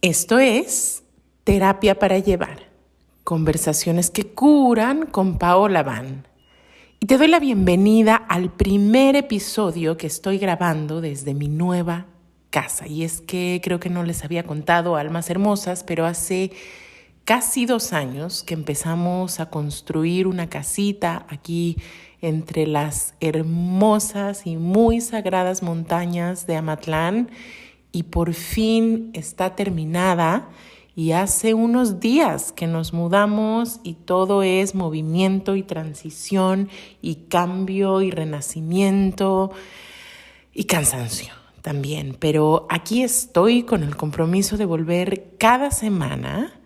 Esto es Terapia para Llevar, conversaciones que curan con Paola Van. Y te doy la bienvenida al primer episodio que estoy grabando desde mi nueva casa. Y es que creo que no les había contado, almas hermosas, pero hace casi 2 años que empezamos a construir una casita aquí entre las hermosas y muy sagradas montañas de Amatlán. Y por fin está terminada y hace unos días que nos mudamos y todo es movimiento y transición y cambio y renacimiento y cansancio también. Pero aquí estoy con el compromiso de volver cada semana,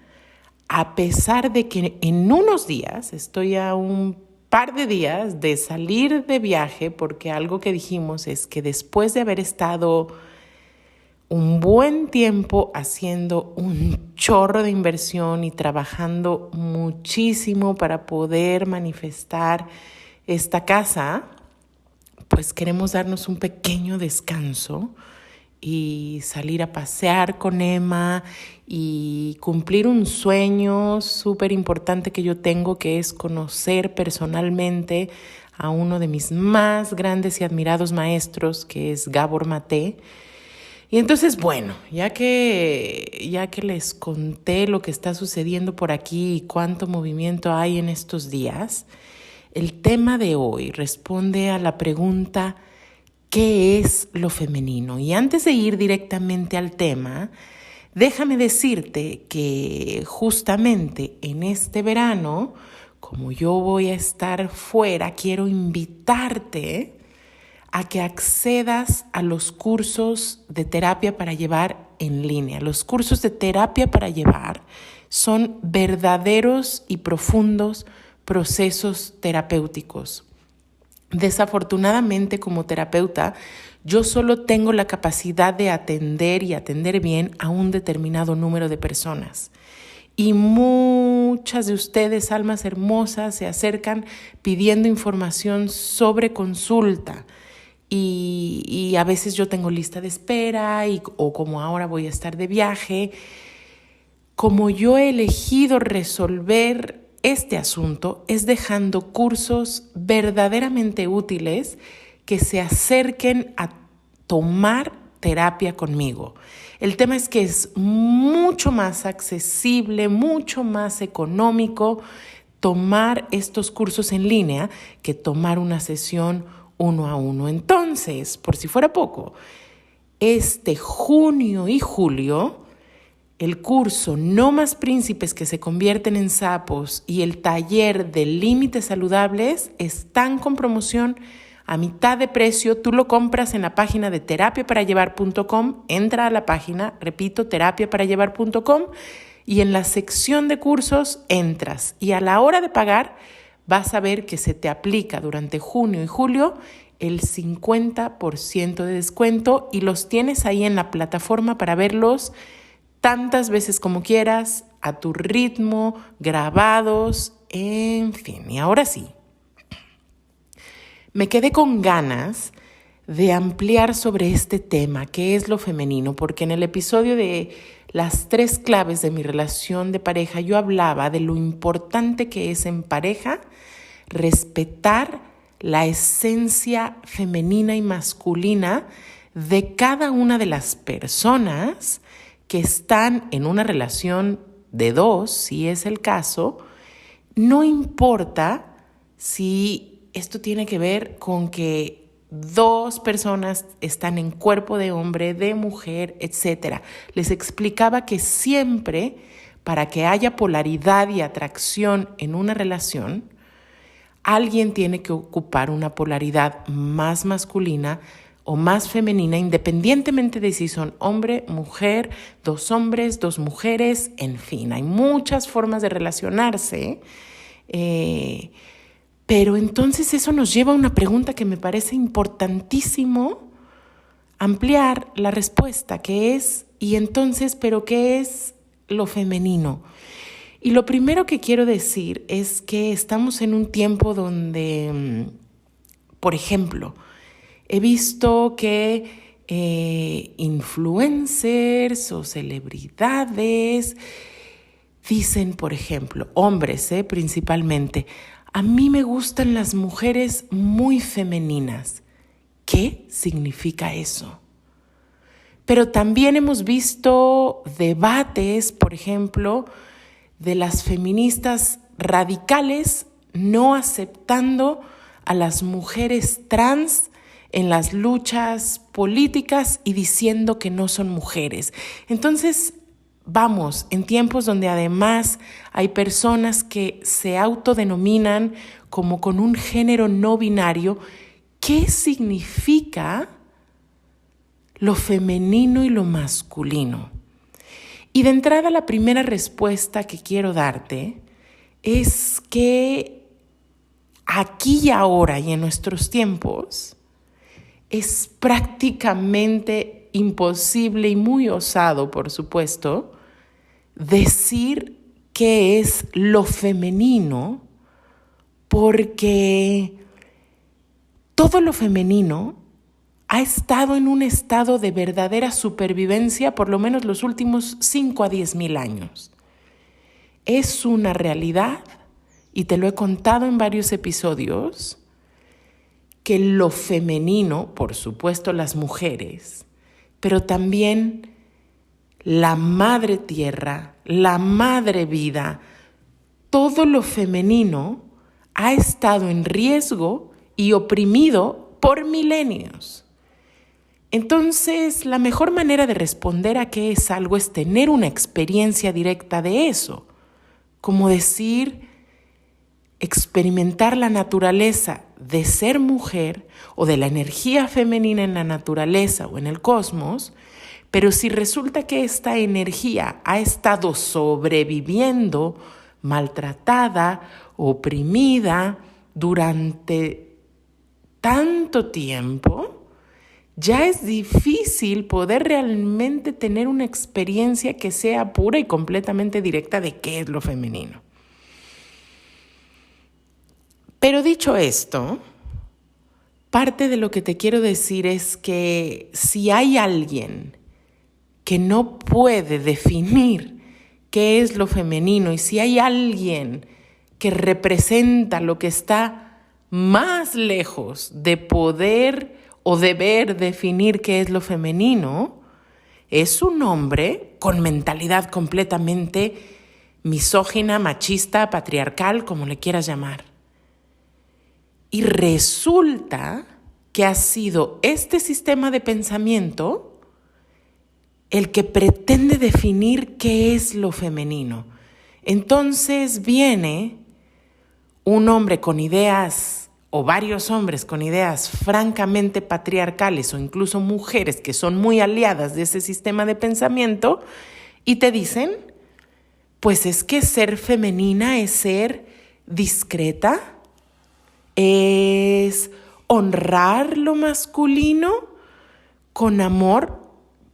a pesar de que en unos días, estoy a un par de días de salir de viaje, porque algo que dijimos es que después de haber estado un buen tiempo haciendo un chorro de inversión y trabajando muchísimo para poder manifestar esta casa, pues queremos darnos un pequeño descanso y salir a pasear con Emma y cumplir un sueño súper importante que yo tengo, que es conocer personalmente a uno de mis más grandes y admirados maestros, que es Gabor Maté. Y entonces, bueno, ya que les conté lo que está sucediendo por aquí y cuánto movimiento hay en estos días, el tema de hoy responde a la pregunta: ¿qué es lo femenino? Y antes de ir directamente al tema, déjame decirte que justamente en este verano, como yo voy a estar fuera, quiero invitarte a que accedas a los cursos de terapia para llevar en línea. Los cursos de terapia para llevar son verdaderos y profundos procesos terapéuticos. Desafortunadamente, como terapeuta, yo solo tengo la capacidad de atender y atender bien a un determinado número de personas. Y muchas de ustedes, almas hermosas, se acercan pidiendo información sobre consulta. Y a veces yo tengo lista de espera o como ahora voy a estar de viaje. Como yo he elegido resolver este asunto es dejando cursos verdaderamente útiles que se acerquen a tomar terapia conmigo. El tema es que es mucho más accesible, mucho más económico tomar estos cursos en línea que tomar una sesión 1 a 1. Entonces, por si fuera poco, este junio y julio, el curso No Más Príncipes que se convierten en sapos y el taller de límites saludables están con promoción a mitad de precio. Tú lo compras en la página de terapiaparallevar.com. Entra a la página, repito, terapiaparallevar.com, y en la sección de cursos entras. Y a la hora de pagar vas a ver que se te aplica durante junio y julio el 50% de descuento y los tienes ahí en la plataforma para verlos tantas veces como quieras, a tu ritmo, grabados, en fin. Y ahora sí, me quedé con ganas de ampliar sobre este tema, que es lo femenino, porque en el episodio de las 3 claves de mi relación de pareja, yo hablaba de lo importante que es en pareja respetar la esencia femenina y masculina de cada una de las personas que están en una relación de 2, si es el caso. No importa si esto tiene que ver con que 2 personas están en cuerpo de hombre, de mujer, etc. Les explicaba que siempre, para que haya polaridad y atracción en una relación, alguien tiene que ocupar una polaridad más masculina o más femenina, independientemente de si son hombre, mujer, 2 hombres, 2 mujeres, en fin, hay muchas formas de relacionarse. Pero entonces eso nos lleva a una pregunta que me parece importantísimo ampliar la respuesta, que es, ¿y entonces, pero qué es lo femenino? Y lo primero que quiero decir es que estamos en un tiempo donde, por ejemplo, he visto que influencers o celebridades dicen, por ejemplo, hombres, principalmente, a mí me gustan las mujeres muy femeninas. ¿Qué significa eso? Pero también hemos visto debates, por ejemplo, de las feministas radicales no aceptando a las mujeres trans en las luchas políticas y diciendo que no son mujeres. Entonces, vamos, en tiempos donde además hay personas que se autodenominan como con un género no binario, ¿qué significa lo femenino y lo masculino? Y de entrada, la primera respuesta que quiero darte es que aquí y ahora y en nuestros tiempos es prácticamente imposible y muy osado, por supuesto, decir qué es lo femenino, porque todo lo femenino ha estado en un estado de verdadera supervivencia por lo menos los últimos 5 a 10 mil años. Es una realidad, y te lo he contado en varios episodios, que lo femenino, por supuesto las mujeres, pero también la madre tierra, la madre vida, todo lo femenino ha estado en riesgo y oprimido por milenios. Entonces, la mejor manera de responder a qué es algo es tener una experiencia directa de eso, como decir, experimentar la naturaleza de ser mujer o de la energía femenina en la naturaleza o en el cosmos, pero si resulta que esta energía ha estado sobreviviendo, maltratada, oprimida durante tanto tiempo, ya es difícil poder realmente tener una experiencia que sea pura y completamente directa de qué es lo femenino. Pero dicho esto, parte de lo que te quiero decir es que si hay alguien que no puede definir qué es lo femenino y si hay alguien que representa lo que está más lejos de poder o deber definir qué es lo femenino, es un hombre con mentalidad completamente misógina, machista, patriarcal, como le quieras llamar. Y resulta que ha sido este sistema de pensamiento el que pretende definir qué es lo femenino. Entonces viene un hombre con ideas, o varios hombres con ideas francamente patriarcales, o incluso mujeres que son muy aliadas de ese sistema de pensamiento, y te dicen, pues es que ser femenina es ser discreta, es honrar lo masculino con amor,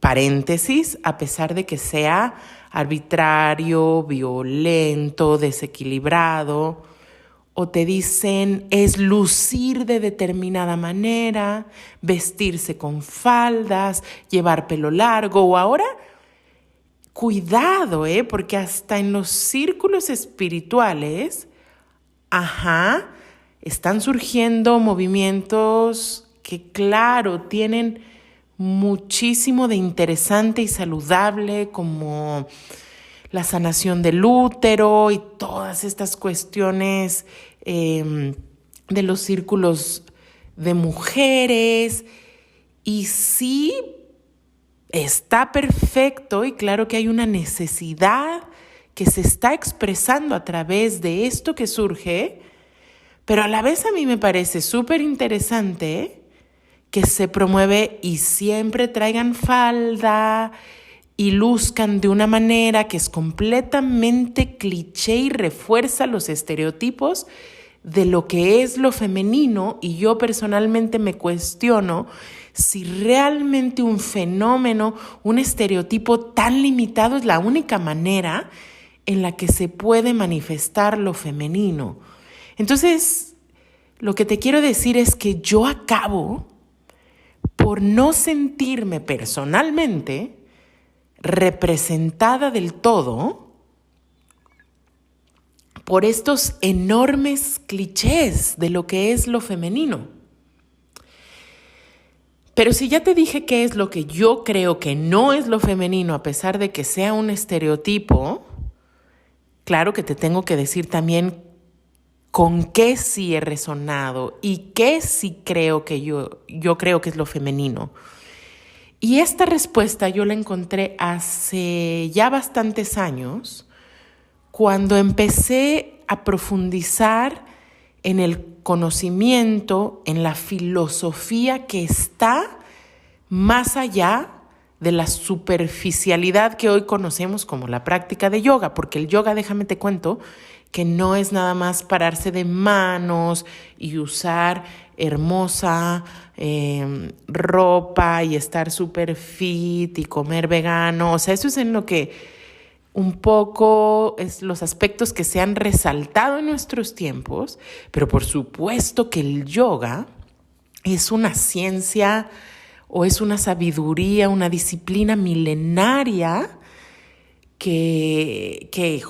paréntesis, a pesar de que sea arbitrario, violento, desequilibrado, o te dicen es lucir de determinada manera, vestirse con faldas, llevar pelo largo, o ahora, cuidado, porque hasta en los círculos espirituales, están surgiendo movimientos que, claro, tienen muchísimo de interesante y saludable, como la sanación del útero y todas estas cuestiones de los círculos de mujeres. Y sí, está perfecto y claro que hay una necesidad que se está expresando a través de esto que surge, pero a la vez a mí me parece súper interesante que se promueve y siempre traigan falda y luzcan de una manera que es completamente cliché y refuerza los estereotipos de lo que es lo femenino. Y yo personalmente me cuestiono si realmente un fenómeno, un estereotipo tan limitado es la única manera en la que se puede manifestar lo femenino. Entonces, lo que te quiero decir es que yo acabo por no sentirme personalmente representada del todo por estos enormes clichés de lo que es lo femenino. Pero si ya te dije qué es lo que yo creo que no es lo femenino, a pesar de que sea un estereotipo, claro que te tengo que decir también con qué sí he resonado y qué sí creo que yo creo que es lo femenino. Y esta respuesta yo la encontré hace ya bastantes años, cuando empecé a profundizar en el conocimiento, en la filosofía que está más allá de la superficialidad que hoy conocemos como la práctica de yoga, porque el yoga, déjame te cuento, que no es nada más pararse de manos y usar hermosa ropa y estar súper fit y comer vegano. O sea, eso es en lo que un poco es los aspectos que se han resaltado en nuestros tiempos, pero por supuesto que el yoga es una ciencia o es una sabiduría, una disciplina milenaria que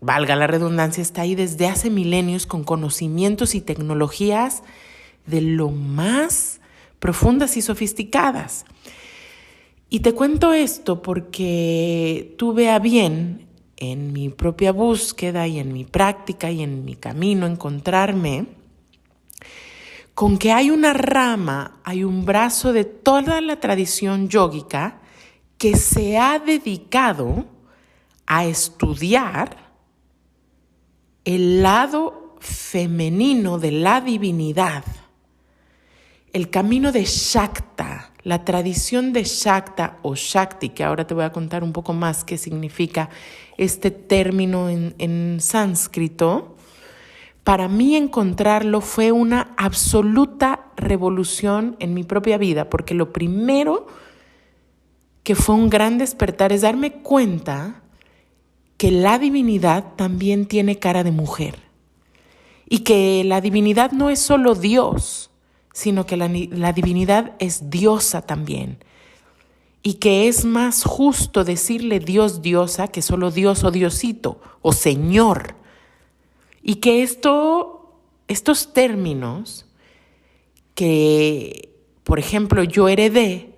valga la redundancia, está ahí desde hace milenios con conocimientos y tecnologías de lo más profundas y sofisticadas. Y te cuento esto porque tuve a bien en mi propia búsqueda y en mi práctica y en mi camino encontrarme con que hay una rama, hay un brazo de toda la tradición yógica que se ha dedicado a estudiar el lado femenino de la divinidad, el camino de Shakta, la tradición de Shakta o Shakti, que ahora te voy a contar un poco más qué significa este término en sánscrito. Para mí encontrarlo fue una absoluta revolución en mi propia vida, porque lo primero que fue un gran despertar es darme cuenta que la divinidad también tiene cara de mujer y que la divinidad no es solo Dios, sino que la divinidad es diosa también, y que es más justo decirle Dios, diosa, que solo Dios o Diosito o Señor, y que estos términos que, por ejemplo, yo heredé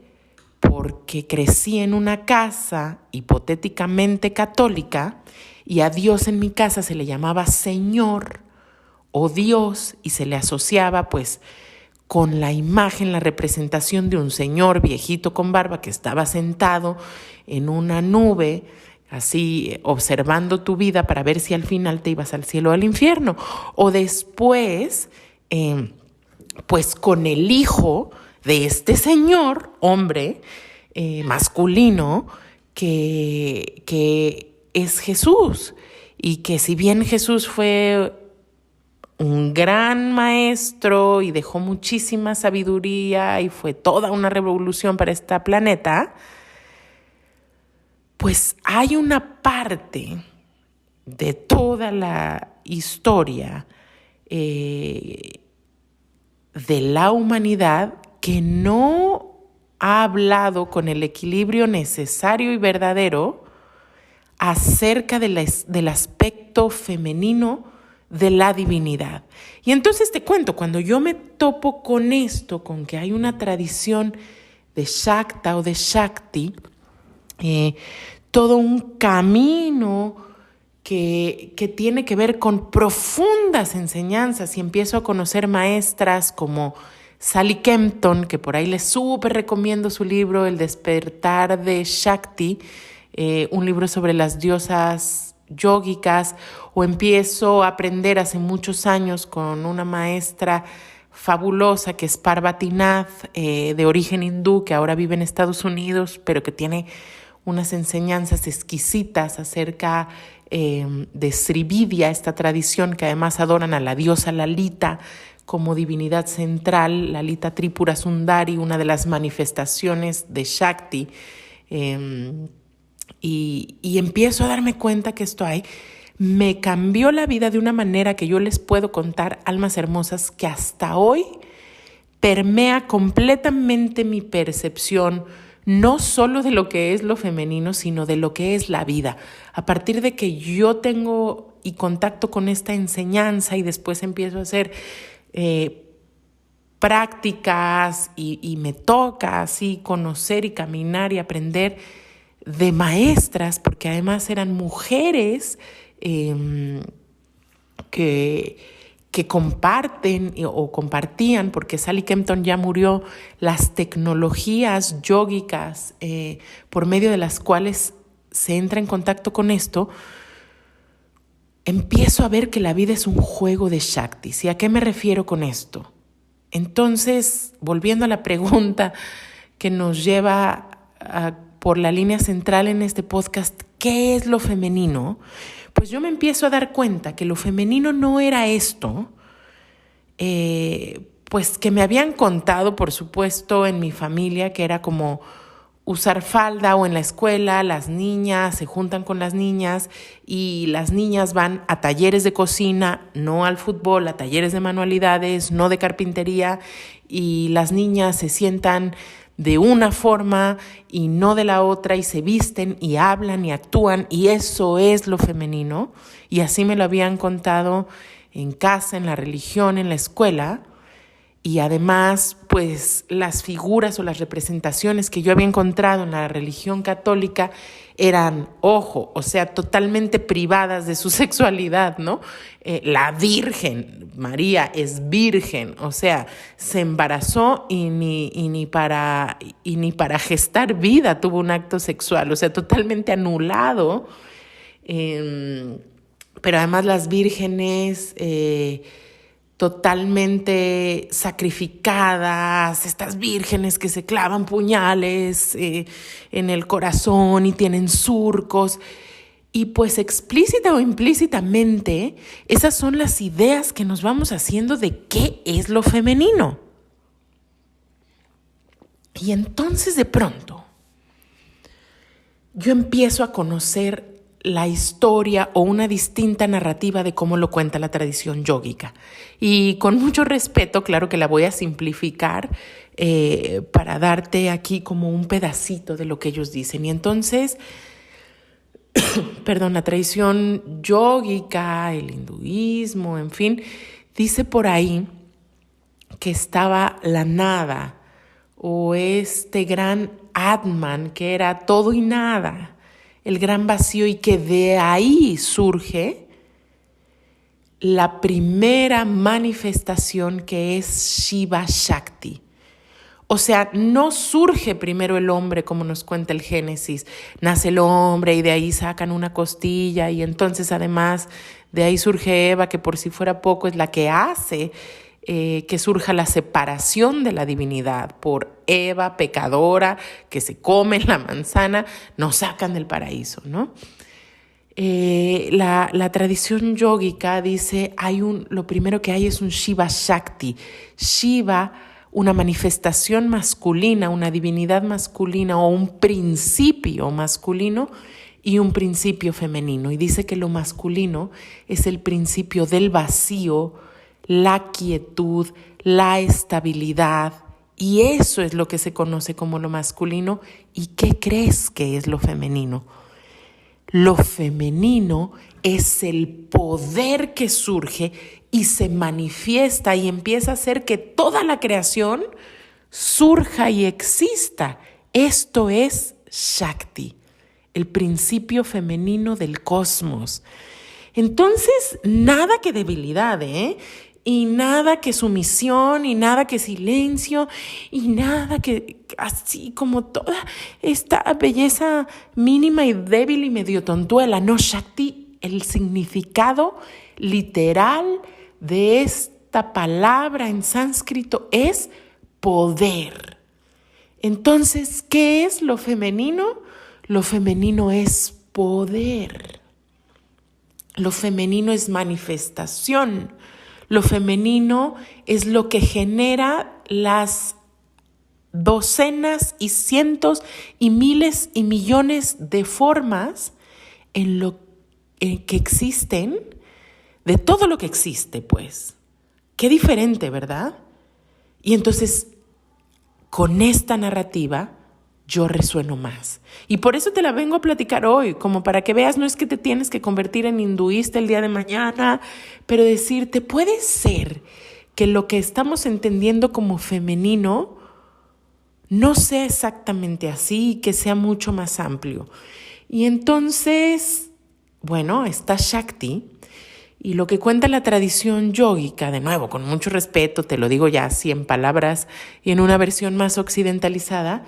porque crecí en una casa hipotéticamente católica y a Dios en mi casa se le llamaba Señor o Dios y se le asociaba pues con la imagen, la representación de un señor viejito con barba que estaba sentado en una nube, así observando tu vida para ver si al final te ibas al cielo o al infierno. O después, pues con el hijo de este señor, hombre, masculino, que es Jesús. Y que si bien Jesús fue un gran maestro y dejó muchísima sabiduría y fue toda una revolución para este planeta, pues hay una parte de toda la historia de la humanidad que no ha hablado con el equilibrio necesario y verdadero acerca del aspecto femenino de la divinidad. Y entonces te cuento, cuando yo me topo con esto, con que hay una tradición de Shakta o de Shakti, todo un camino que tiene que ver con profundas enseñanzas, y empiezo a conocer maestras como Sally Kempton, que por ahí les súper recomiendo su libro El despertar de Shakti, un libro sobre las diosas yógicas, o empiezo a aprender hace muchos años con una maestra fabulosa que es Parvati Nath, de origen hindú, que ahora vive en Estados Unidos, pero que tiene unas enseñanzas exquisitas acerca de Srividya, esta tradición que además adoran a la diosa Lalita como divinidad central, Lalita Tripura Sundari, una de las manifestaciones de Shakti. Y empiezo a darme cuenta que esto me cambió la vida de una manera que yo les puedo contar, almas hermosas, que hasta hoy permea completamente mi percepción, no solo de lo que es lo femenino, sino de lo que es la vida. A partir de que yo tengo y contacto con esta enseñanza y después empiezo a hacer prácticas y me toca así conocer y caminar y aprender de maestras, porque además eran mujeres que comparten o compartían, porque Sally Kempton ya murió, las tecnologías yógicas por medio de las cuales se entra en contacto con esto. Empiezo a ver que la vida es un juego de Shaktis. ¿Y a qué me refiero con esto? Entonces, volviendo a la pregunta que nos lleva por la línea central en este podcast, ¿qué es lo femenino? Pues yo me empiezo a dar cuenta que lo femenino no era esto, pues que me habían contado, por supuesto, en mi familia, que era como usar falda, o en la escuela las niñas se juntan con las niñas y las niñas van a talleres de cocina, no al fútbol, a talleres de manualidades, no de carpintería, y las niñas se sientan de una forma y no de la otra, y se visten y hablan y actúan, y eso es lo femenino. Y así me lo habían contado en casa, en la religión, en la escuela. Y además, pues las figuras o las representaciones que yo había encontrado en la religión católica eran, ojo, o sea, totalmente privadas de su sexualidad, ¿no? La Virgen, María es virgen, o sea, se embarazó y ni para gestar vida tuvo un acto sexual, o sea, totalmente anulado. Pero además las vírgenes totalmente sacrificadas, estas vírgenes que se clavan puñales en el corazón y tienen surcos. Y pues explícita o implícitamente, esas son las ideas que nos vamos haciendo de qué es lo femenino. Y entonces de pronto yo empiezo a conocer la historia o una distinta narrativa de cómo lo cuenta la tradición yógica. Y con mucho respeto, claro que la voy a simplificar para darte aquí como un pedacito de lo que ellos dicen. Y entonces, la tradición yógica, el hinduismo, en fin, dice por ahí que estaba la nada o este gran Atman, que era todo y nada, el gran vacío, y que de ahí surge la primera manifestación, que es Shiva Shakti. O sea, no surge primero el hombre como nos cuenta el Génesis. Nace el hombre y de ahí sacan una costilla, y entonces además de ahí surge Eva, que por si fuera poco es la que hace que surja la separación de la divinidad. Por Eva, pecadora, que se come la manzana, nos sacan del paraíso, ¿no? La tradición yógica dice, lo primero que hay es un Shiva Shakti. Shiva, una manifestación masculina, una divinidad masculina o un principio masculino y un principio femenino. Y dice que lo masculino es el principio del vacío, la quietud, la estabilidad, y eso es lo que se conoce como lo masculino. ¿Y qué crees que es lo femenino? Lo femenino es el poder que surge y se manifiesta y empieza a hacer que toda la creación surja y exista. Esto es Shakti, el principio femenino del cosmos. Entonces, nada que debilidad, y nada que sumisión, y nada que silencio, y nada que así como toda esta belleza mínima y débil y medio tontuela. No, Shakti, el significado literal de esta palabra en sánscrito es poder. Entonces, ¿qué es lo femenino? Lo femenino es poder. Lo femenino es manifestación. Lo femenino es lo que genera las docenas y cientos y miles y millones de formas en lo que existen, de todo lo que existe, pues. Qué diferente, ¿verdad? Y entonces, con esta narrativa, yo resueno más. Y por eso te la vengo a platicar hoy, como para que veas, no es que te tienes que convertir en hinduista el día de mañana, pero decirte, puede ser que lo que estamos entendiendo como femenino no sea exactamente así, que sea mucho más amplio. Y entonces, bueno, está Shakti, y lo que cuenta la tradición yógica, de nuevo, con mucho respeto, te lo digo ya así en palabras y en una versión más occidentalizada,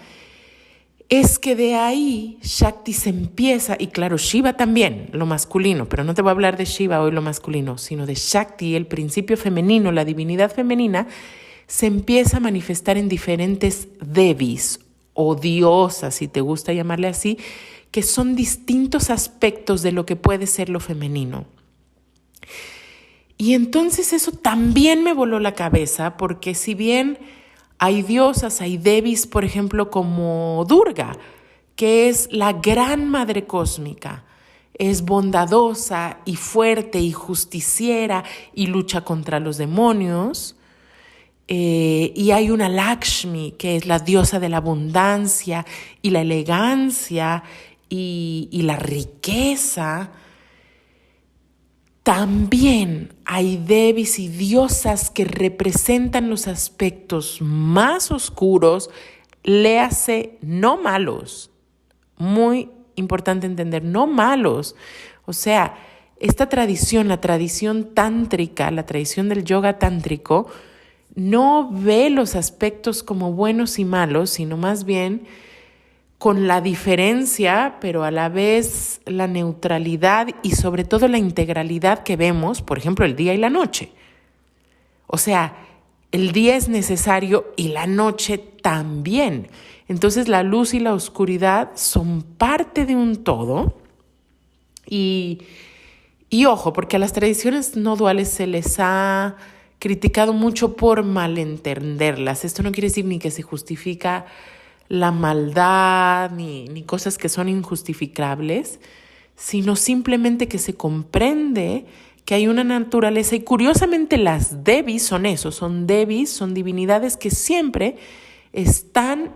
es que de ahí Shakti se empieza, y claro, Shiva también, lo masculino, pero no te voy a hablar de Shiva hoy lo masculino, sino de Shakti, el principio femenino, la divinidad femenina, se empieza a manifestar en diferentes devis o diosas, si te gusta llamarle así, que son distintos aspectos de lo que puede ser lo femenino. Y entonces eso también me voló la cabeza, porque si bien hay diosas, hay devis, por ejemplo, como Durga, que es la gran madre cósmica, es bondadosa y fuerte y justiciera y lucha contra los demonios. Y hay una Lakshmi, que es la diosa de la abundancia y la elegancia y la riqueza. También hay devis y diosas que representan los aspectos más oscuros, léase no malos, muy importante entender, no malos. O sea, esta tradición, la tradición tántrica, la tradición del yoga tántrico, no ve los aspectos como buenos y malos, sino más bien con la diferencia, pero a la vez la neutralidad y sobre todo la integralidad que vemos, por ejemplo, el día y la noche. O sea, el día es necesario y la noche también. Entonces la luz y la oscuridad son parte de un todo. Y ojo, porque a las tradiciones no duales se les ha criticado mucho por malentenderlas. Esto no quiere decir ni que se justifica la maldad, ni cosas que son injustificables, sino simplemente que se comprende que hay una naturaleza, y curiosamente las devis son eso, son devis, son divinidades que siempre están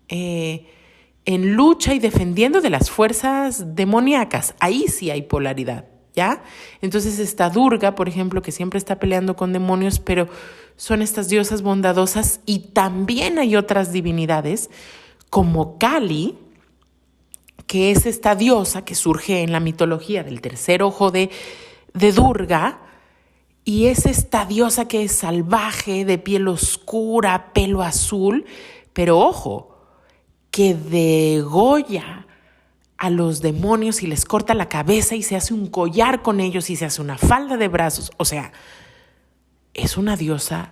en lucha y defendiendo de las fuerzas demoníacas. Ahí sí hay polaridad, ¿ya? Entonces está Durga, por ejemplo, que siempre está peleando con demonios, pero son estas diosas bondadosas, y también hay otras divinidades como Kali, que es esta diosa que surge en la mitología del tercer ojo de Durga, y es esta diosa que es salvaje, de piel oscura, pelo azul, pero ojo, que degolla a los demonios y les corta la cabeza y se hace un collar con ellos y se hace una falda de brazos. O sea, es una diosa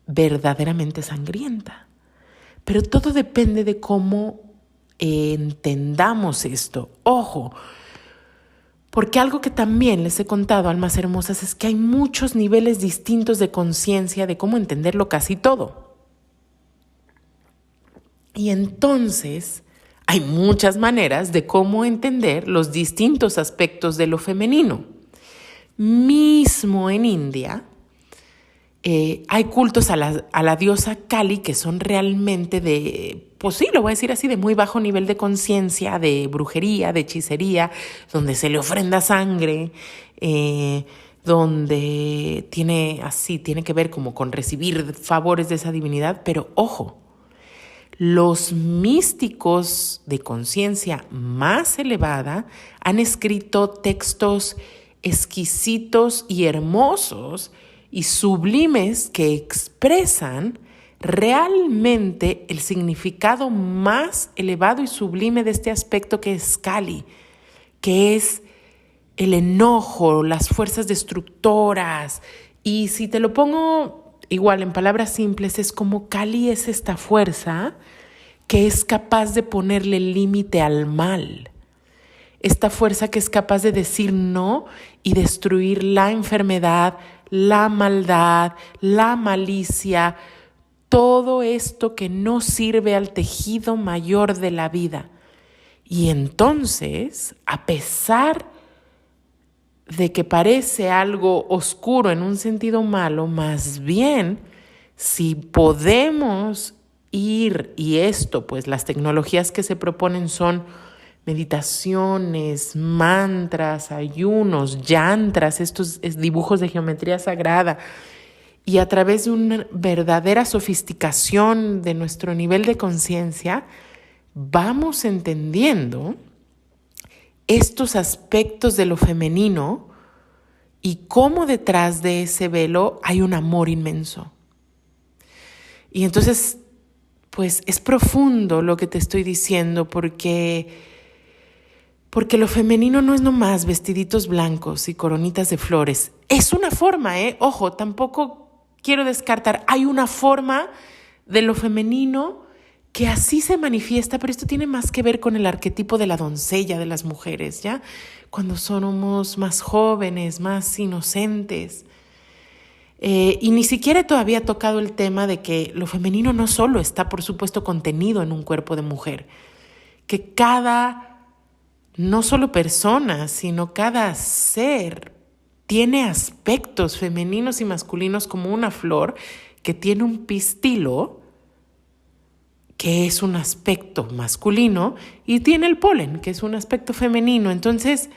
verdaderamente sangrienta. Pero todo depende de cómo entendamos esto. Ojo, porque algo que también les he contado, almas hermosas, es que hay muchos niveles distintos de conciencia de cómo entenderlo casi todo. Y entonces hay muchas maneras de cómo entender los distintos aspectos de lo femenino. Mismo en India, hay cultos a la diosa Kali que son realmente de, pues sí, lo voy a decir así, de muy bajo nivel de conciencia, de brujería, de hechicería, donde se le ofrenda sangre, donde tiene que ver como con recibir favores de esa divinidad. Pero ojo, los místicos de conciencia más elevada han escrito textos exquisitos y hermosos y sublimes que expresan realmente el significado más elevado y sublime de este aspecto que es Kali, que es el enojo, las fuerzas destructoras. Y si te lo pongo igual en palabras simples, es como Kali es esta fuerza que es capaz de ponerle límite al mal. Esta fuerza que es capaz de decir no y destruir la enfermedad, la maldad, la malicia, todo esto que no sirve al tejido mayor de la vida. Y entonces, a pesar de que parece algo oscuro en un sentido malo, más bien Si podemos ir, y esto, pues las tecnologías que se proponen son meditaciones, mantras, ayunos, yantras, estos dibujos de geometría sagrada, y a través de una verdadera sofisticación de nuestro nivel de conciencia, vamos entendiendo estos aspectos de lo femenino y cómo detrás de ese velo hay un amor inmenso. Y entonces, pues es profundo lo que te estoy diciendo porque lo femenino no es nomás vestiditos blancos y coronitas de flores. Es una forma, ojo, tampoco quiero descartar. Hay una forma de lo femenino que así se manifiesta, pero esto tiene más que ver con el arquetipo de la doncella de las mujeres, ¿ya? Cuando somos más jóvenes, más inocentes. Y ni siquiera he todavía tocado el tema de que lo femenino no solo está, por supuesto, contenido en un cuerpo de mujer, que no solo persona, sino cada ser tiene aspectos femeninos y masculinos como una flor que tiene un pistilo, que es un aspecto masculino, y tiene el polen, que es un aspecto femenino. Entonces,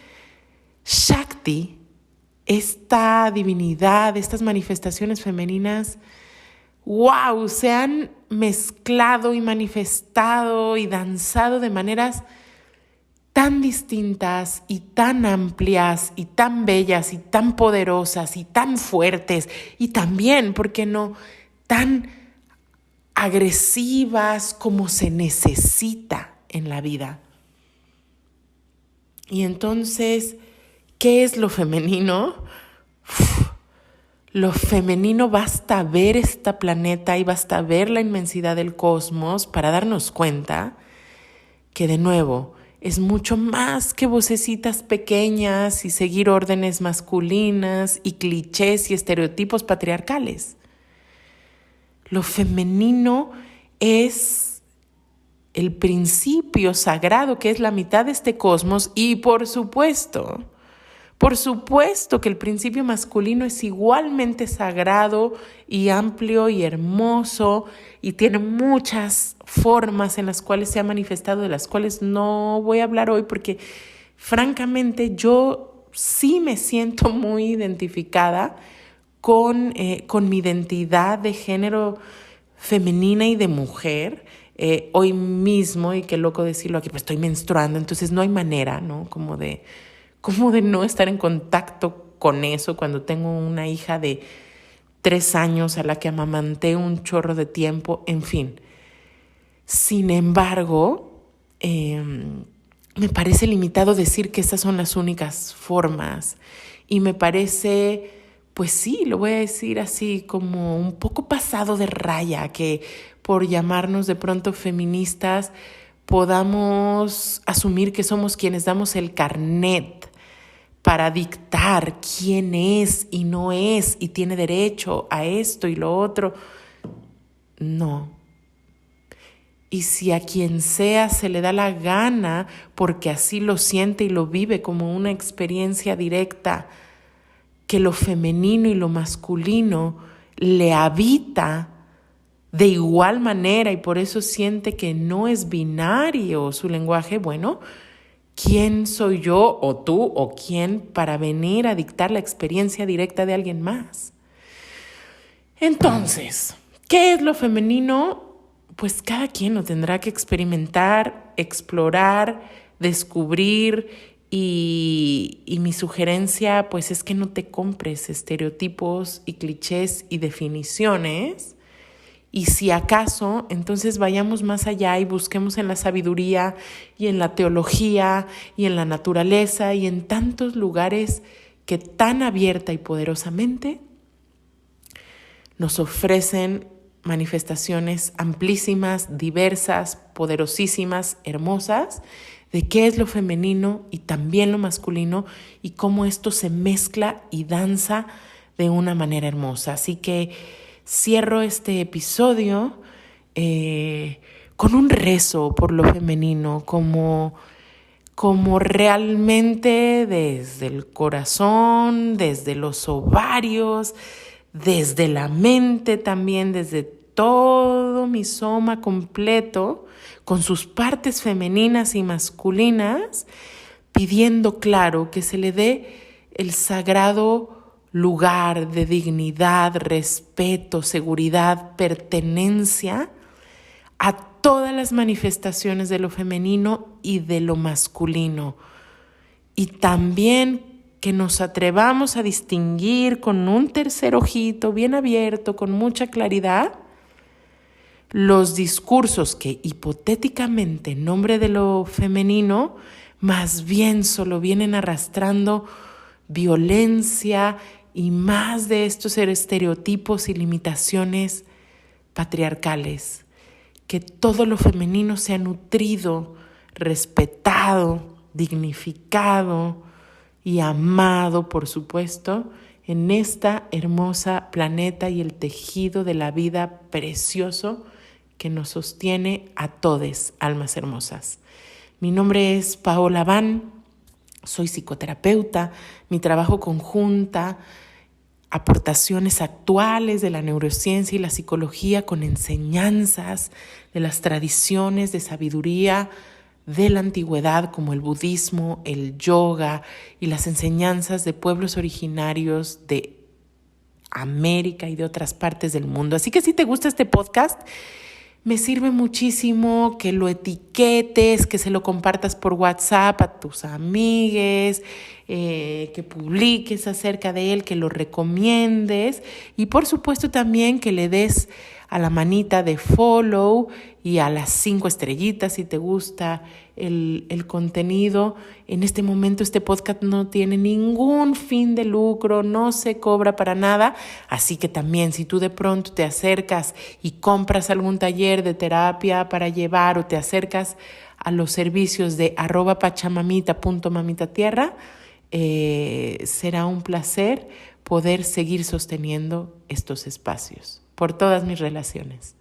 Shakti, esta divinidad, estas manifestaciones femeninas, wow, se han mezclado y manifestado y danzado de maneras tan distintas y tan amplias y tan bellas y tan poderosas y tan fuertes y también, ¿por qué no?, tan agresivas como se necesita en la vida. Y entonces, ¿qué es lo femenino? Lo femenino, basta ver este planeta y basta ver la inmensidad del cosmos para darnos cuenta que, de nuevo, es mucho más que vocecitas pequeñas y seguir órdenes masculinas y clichés y estereotipos patriarcales. Lo femenino es el principio sagrado que es la mitad de este cosmos y por supuesto que el principio masculino es igualmente sagrado y amplio y hermoso y tiene muchas formas en las cuales se ha manifestado, de las cuales no voy a hablar hoy porque francamente yo sí me siento muy identificada con mi identidad de género femenina y de mujer. Hoy mismo, y qué loco decirlo aquí, pues estoy menstruando, entonces no hay manera, ¿no? Como de no estar en contacto con eso cuando tengo una hija de 3 años a la que amamanté un chorro de tiempo, en fin. Sin embargo, me parece limitado decir que estas son las únicas formas y me parece, pues sí, lo voy a decir así, como un poco pasado de raya que por llamarnos de pronto feministas podamos asumir que somos quienes damos el carnet para dictar quién es y no es y tiene derecho a esto y lo otro. No. Y si a quien sea se le da la gana, porque así lo siente y lo vive como una experiencia directa, que lo femenino y lo masculino le habita de igual manera y por eso siente que no es binario su lenguaje, bueno, ¿quién soy yo o tú o quién para venir a dictar la experiencia directa de alguien más? Entonces, ¿qué es lo femenino? Pues cada quien lo tendrá que experimentar, explorar, descubrir y mi sugerencia pues es que no te compres estereotipos y clichés y definiciones. Y si acaso, entonces vayamos más allá y busquemos en la sabiduría y en la teología y en la naturaleza y en tantos lugares que tan abierta y poderosamente nos ofrecen manifestaciones amplísimas, diversas, poderosísimas, hermosas, de qué es lo femenino y también lo masculino y cómo esto se mezcla y danza de una manera hermosa. Así que cierro este episodio con un rezo por lo femenino, como realmente desde el corazón, desde los ovarios, desde la mente también, desde todo mi soma completo, con sus partes femeninas y masculinas, pidiendo, claro, que se le dé el sagrado lugar de dignidad, respeto, seguridad, pertenencia a todas las manifestaciones de lo femenino y de lo masculino. Y también que nos atrevamos a distinguir con un tercer ojito bien abierto, con mucha claridad, los discursos que hipotéticamente en nombre de lo femenino más bien solo vienen arrastrando violencia y más de estos estereotipos y limitaciones patriarcales. Que todo lo femenino sea nutrido, respetado, dignificado y amado, por supuesto, en esta hermosa planeta y el tejido de la vida precioso que nos sostiene a todes, almas hermosas. Mi nombre es Paola Van, soy psicoterapeuta, mi trabajo conjunta aportaciones actuales de la neurociencia y la psicología con enseñanzas de las tradiciones de sabiduría de la antigüedad como el budismo, el yoga y las enseñanzas de pueblos originarios de América y de otras partes del mundo. Así que si te gusta este podcast, me sirve muchísimo que lo etiquetes, que se lo compartas por WhatsApp a tus amigues, que publiques acerca de él, que lo recomiendes y por supuesto también que le des a la manita de follow y a las 5 estrellitas si te gusta el contenido. En este momento este podcast no tiene ningún fin de lucro, no se cobra para nada, así que también si tú de pronto te acercas y compras algún taller de terapia para llevar o te acercas a los servicios de @pachamamita.mamitatierra, será un placer poder seguir sosteniendo estos espacios por todas mis relaciones.